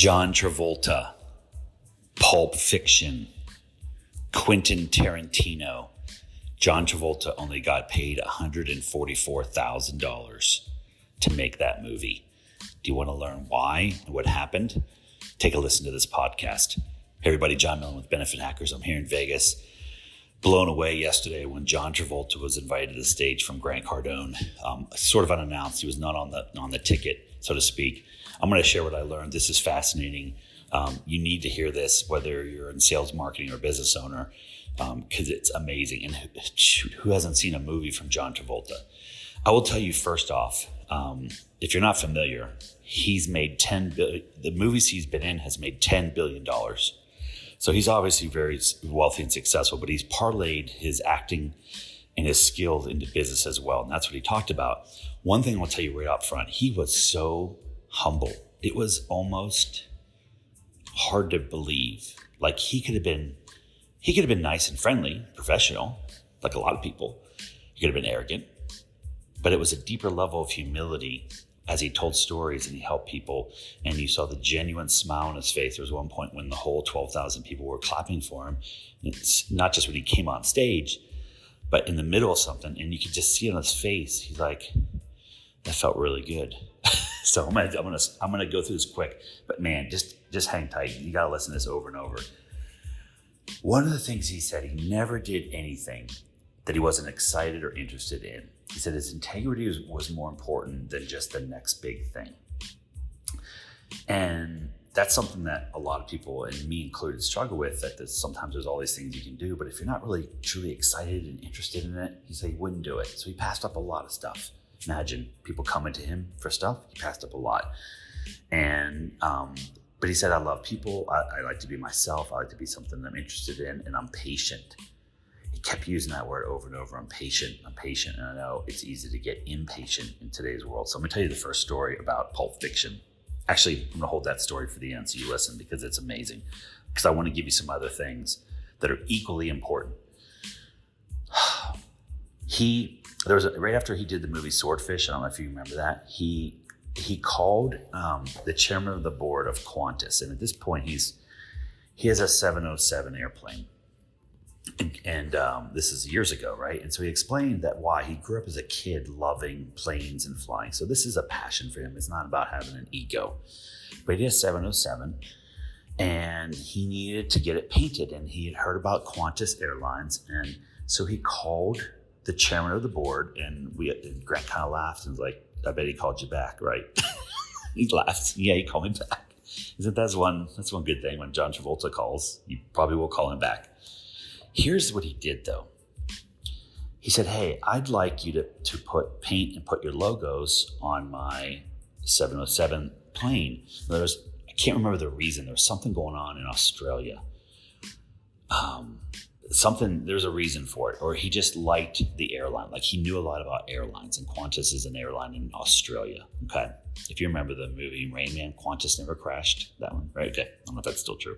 John Travolta, Pulp Fiction, Quentin Tarantino. John Travolta only got paid $144,000 to make that movie. Do you want to learn why and what happened? Take a listen to this podcast. Hey everybody, John Millen with Benefit Hackers. I'm here in Vegas. Blown away yesterday when John Travolta was invited to the stage from Grant Cardone, sort of unannounced. He was not on the ticket, so to speak. I'm going to share what I learned. This is fascinating. You need to hear this, whether you're in sales, marketing, or business owner, because it's amazing. And who hasn't seen a movie from John Travolta? I will tell you first off, if you're not familiar, he's made $10 billion. The movies he's been in has made $10 billion. So he's obviously very wealthy and successful, but he's parlayed his acting and his skills into business as well. And that's what he talked about. One thing I'll tell you right up front, he was so humble. It was almost hard to believe. Like he could have been nice and friendly, professional, like a lot of people. He could have been arrogant, but it was a deeper level of humility as he told stories and he helped people, and you saw the genuine smile on his face. There was one point when the whole 12,000 people were clapping for him. It's not just when he came on stage, but in the middle of something, and you could just see it on his face. He's like, that felt really good. So I'm gonna go through this quick, but man, just hang tight. You gotta listen to this over and over. One of the things he said, he never did anything that he wasn't excited or interested in. He said his integrity was more important than just the next big thing. And that's something that a lot of people, and me included, struggle with, that sometimes there's all these things you can do, but if you're not really truly excited and interested in it, he said he wouldn't do it. So he passed up a lot of stuff. Imagine people coming to him for stuff. He passed up a lot. And, but he said, I love people. I like to be myself. I like to be something that I'm interested in, and I'm patient. He kept using that word over and over. I'm patient. And I know it's easy to get impatient in today's world. So I'm gonna tell you the first story about Pulp Fiction. Actually, I'm gonna hold that story for the end so you listen, because it's amazing. Because I want to give you some other things that are equally important. Right after he did the movie Swordfish, I don't know if you remember that, he called the chairman of the board of Qantas, and at this point he has a 707 airplane, and this is years ago, right? And so he explained that why he grew up as a kid loving planes and flying. So this is a passion for him. It's not about having an ego, but he has 707, and he needed to get it painted, and he had heard about Qantas Airlines, and so he called the chairman of the board, and Grant kind of laughed and was like, I bet he called you back, right? He laughed. Yeah, he called me back. He said, that's one good thing. When John Travolta calls, you probably will call him back. Here's what he did, though. He said, hey, I'd like you to paint and put your logos on my 707 plane. I can't remember the reason. There was something going on in Australia. There's a reason for it, or he just liked the airline. Like he knew a lot about airlines, and Qantas is an airline in Australia. Okay. If you remember the movie Rain Man, Qantas never crashed. That one, right? Okay. I don't know if that's still true.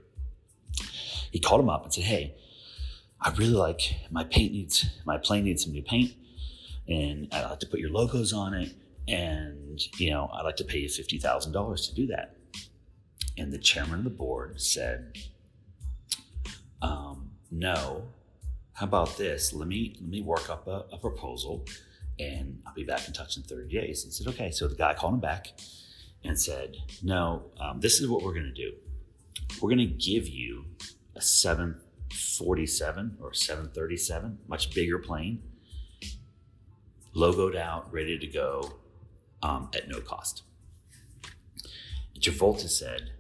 He called him up and said, hey, I really like my plane needs some new paint, and I'd like to put your logos on it. And, I'd like to pay you $50,000 to do that. And the chairman of the board said, no, how about this? Let me work up a proposal, and I'll be back in touch in 30 days. And said, okay. So the guy called him back and said, no, this is what we're going to do. We're going to give you a 747 or 737, much bigger plane, logoed out, ready to go, at no cost. And Travolta said,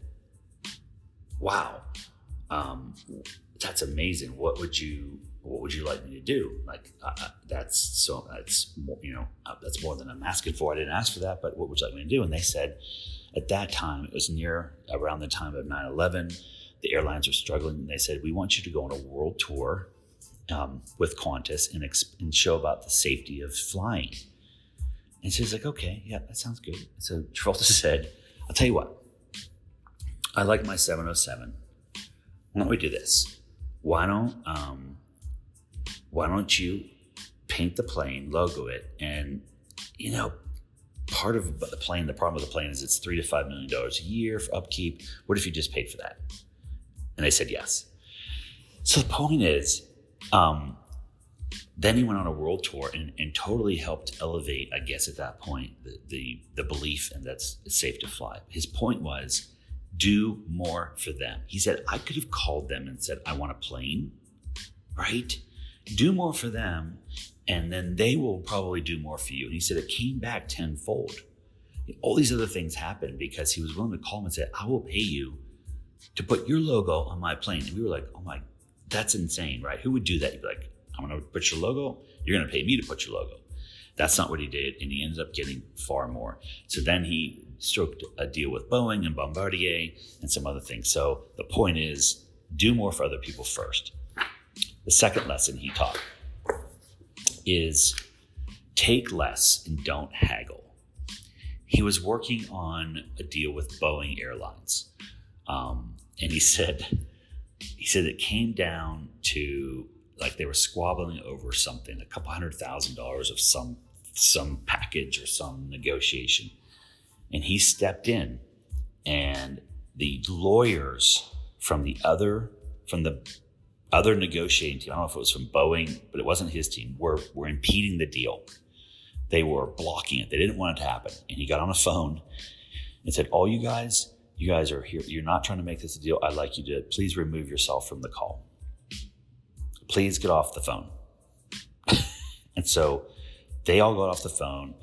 wow, that's amazing. What would you like me to do? Like, that's more, that's more than I'm asking for. I didn't ask for that, but what would you like me to do? And they said, at that time, it was around the time of 9/11, the airlines were struggling. And they said, we want you to go on a world tour with Qantas and show about the safety of flying. And so he's like, okay, yeah, that sounds good. So Travolta said, I'll tell you what, I like my 707. Why don't we do this? Why don't you paint the plane, logo it, and part of the plane, the problem with the plane is it's $3 to $5 million a year for upkeep. What if you just paid for that? And they said yes. So the point is, then he went on a world tour and totally helped elevate, I guess at that point, the belief and that's it's safe to fly. His point was, do more for them. He said, I could have called them and said, I want a plane, right? Do more for them, and then they will probably do more for you. And he said it came back tenfold. All these other things happened because he was willing to call them and say, I will pay you to put your logo on my plane. And we were like, oh my, that's insane, right? Who would do that? You'd be like, I'm going to put your logo. You're going to pay me to put your logo. That's not what he did. And he ended up getting far more. So then he stroked a deal with Boeing and Bombardier and some other things. So the point is, do more for other people first. The second lesson he taught is take less and don't haggle. He was working on a deal with Boeing Airlines. And he said it came down to, like, they were squabbling over something, a couple $100,000 of some package or some negotiation. And he stepped in, and the lawyers from the other negotiating team, I don't know if it was from Boeing, but it wasn't his team, were impeding the deal. They were blocking it. They didn't want it to happen. And he got on a phone and said, all you guys are here. You're not trying to make this a deal. I'd like you to please remove yourself from the call. Please get off the phone. And so they all got off the phone.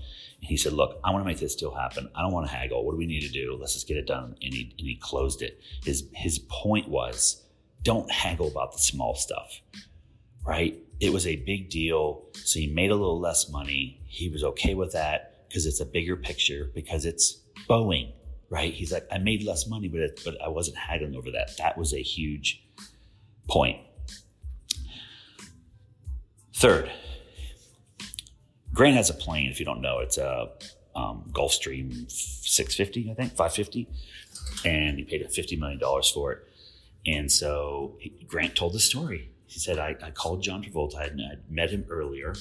And he said, look, I want to make this deal happen. I don't want to haggle. What do we need to do? Let's just get it done. And he closed it. His point was, don't haggle about the small stuff, right? It was a big deal. So he made a little less money. He was okay with that because it's a bigger picture, because it's Boeing, right? He's like, I made less money, but I wasn't haggling over that. That was a huge point. Third, Grant has a plane. If you don't know, it's a Gulfstream 650, I think, 550. And he paid $50 million for it. And so Grant told the story. He said, I called John Travolta. I'd met him earlier.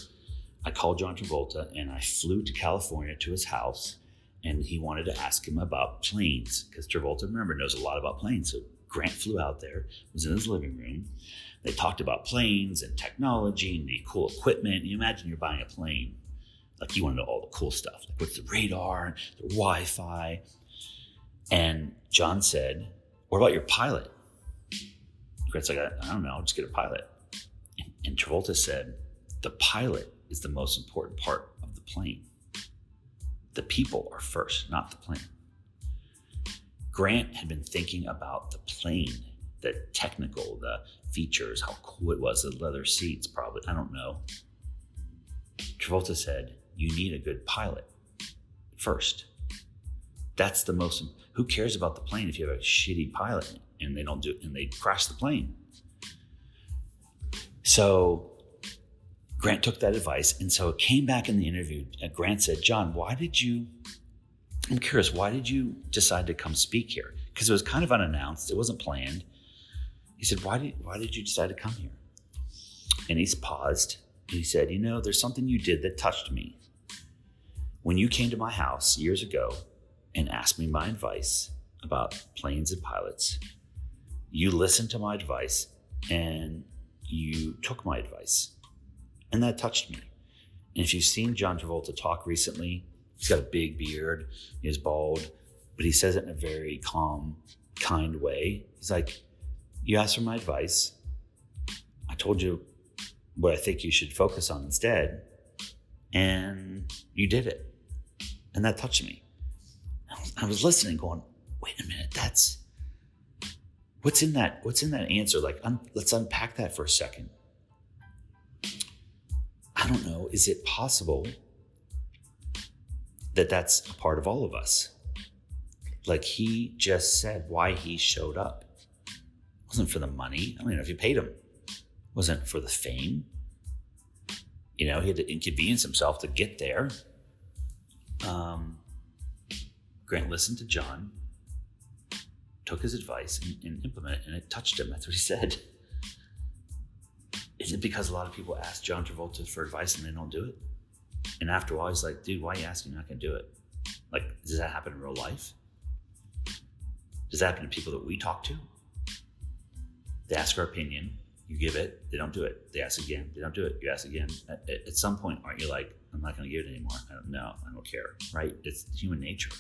I called John Travolta and I flew to California to his house, and he wanted to ask him about planes because Travolta, remember, knows a lot about planes. So Grant flew out there, was in his living room. They talked about planes and technology and the cool equipment. You imagine you're buying a plane. Like, you want to know all the cool stuff. Like, what's the radar, the Wi-Fi? And John said, what about your pilot? Grant's like, I don't know, I'll just get a pilot. And Travolta said, the pilot is the most important part of the plane. The people are first, not the plane. Grant had been thinking about the plane, the technical, the features, how cool it was, the leather seats probably, I don't know. Travolta said, you need a good pilot first. That's the most, who cares about the plane if you have a shitty pilot and they don't do it and they crash the plane? So Grant took that advice. And so it came back in the interview. Grant said, John, I'm curious, why did you decide to come speak here? Because it was kind of unannounced. It wasn't planned. He said, why did you decide to come here? And he's paused. And he said, there's something you did that touched me. When you came to my house years ago and asked me my advice about planes and pilots, you listened to my advice and you took my advice. And that touched me. And if you've seen John Travolta talk recently, he's got a big beard, he's bald, but he says it in a very calm, kind way. He's like, you asked for my advice. I told you what I think you should focus on instead. And you did it. And that touched me. I was listening going, wait a minute, what's in that answer? Like, let's unpack that for a second. I don't know. Is it possible that that's a part of all of us? Like, he just said why he showed up. It wasn't for the money. I don't know if you paid him. It wasn't for the fame. He had to inconvenience himself to get there. Grant listened to John, took his advice and implemented it, and it touched him. That's what he said. Is it because a lot of people ask John Travolta for advice and they don't do it? And after a while, he's like, dude, why are you asking me? I'm not going to do it. Like, does that happen in real life? Does that happen to people that we talk to? They ask our opinion, you give it, they don't do it. They ask again, they don't do it, you ask again. At some point, aren't you like, I'm not going to give it anymore? I don't care, right? It's human nature.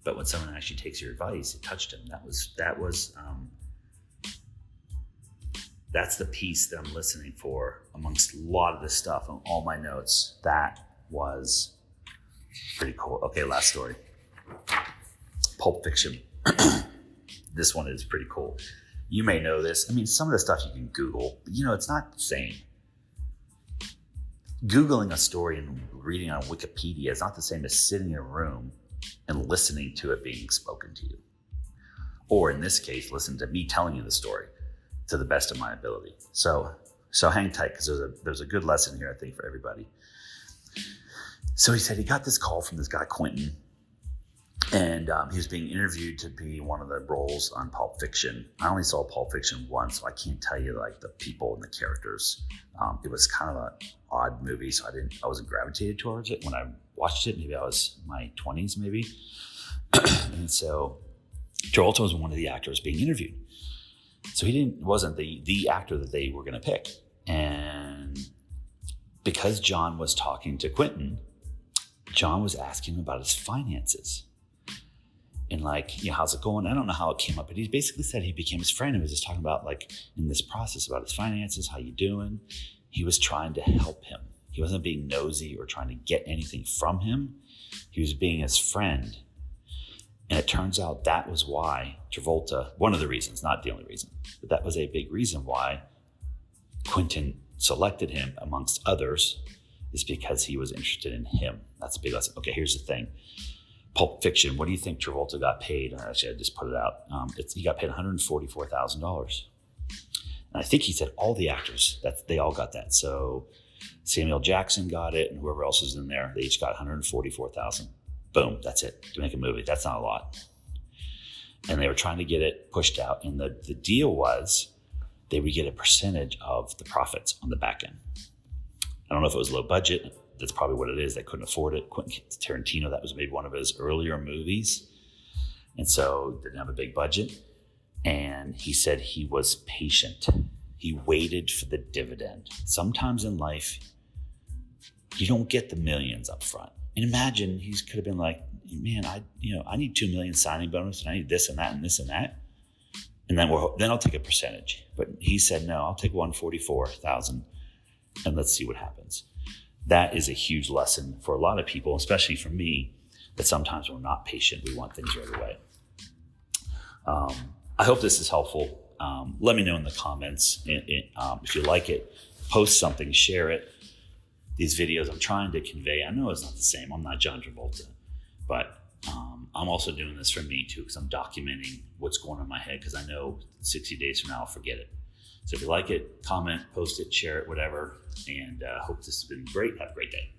But when someone actually takes your advice, it touched him. That's the piece that I'm listening for amongst a lot of this stuff on all my notes. That was pretty cool. Okay, last story. Pulp Fiction. This one is pretty cool. You may know this. I mean, some of the stuff you can Google, but it's not the same. Googling a story and reading on Wikipedia is not the same as sitting in a room and listening to it being spoken to you. Or in this case, listen to me telling you the story to the best of my ability. So hang tight, because there's a good lesson here, I think, for everybody. So he said he got this call from this guy, Quentin, and he was being interviewed to be one of the roles on Pulp Fiction. I only saw Pulp Fiction once, so I can't tell you like the people and the characters. It was kind of an odd movie, so I wasn't gravitated towards it when I watched it. Maybe I was in my 20s, maybe. And so Travolta was one of the actors being interviewed. So he wasn't the actor that they were going to pick. And because John was talking to Quentin, John was asking him about his finances. And like, how's it going? I don't know how it came up, but he basically said he became his friend. He was just talking about like in this process about his finances, how you doing? He was trying to help him. He wasn't being nosy or trying to get anything from him. He was being his friend. And it turns out that was why Travolta, one of the reasons, not the only reason, but that was a big reason why Quentin selected him amongst others, is because he was interested in him. That's a big lesson. Okay, here's the thing. Pulp Fiction, what do you think Travolta got paid? Actually, I just put it out. He got paid $144,000. And I think he said all the actors, they all got that. So Samuel Jackson got it, and whoever else was in there, they each got $144,000. Boom, that's it, to make a movie. That's not a lot. And they were trying to get it pushed out. And the deal was they would get a percentage of the profits on the back end. I don't know if it was low budget. That's probably what it is. They couldn't afford it. Quentin Tarantino, that was maybe one of his earlier movies. And so didn't have a big budget. And he said he was patient. He waited for the dividend. Sometimes in life, you don't get the millions up front. And imagine he could have been like, man, I need 2 million signing bonus, and I need this and that and this and that. And then I'll take a percentage. But he said, no, I'll take 144,000 and let's see what happens. That is a huge lesson for a lot of people, especially for me, that sometimes we're not patient. We want things right away. I hope this is helpful. Let me know in the comments if you like it. Post something, share it. These videos I'm trying to convey, I know it's not the same. I'm not John Travolta, but I'm also doing this for me too, because I'm documenting what's going on in my head, because I know 60 days from now I'll forget it. So if you like it, comment, post it, share it, whatever. And hope this has been great. Have a great day.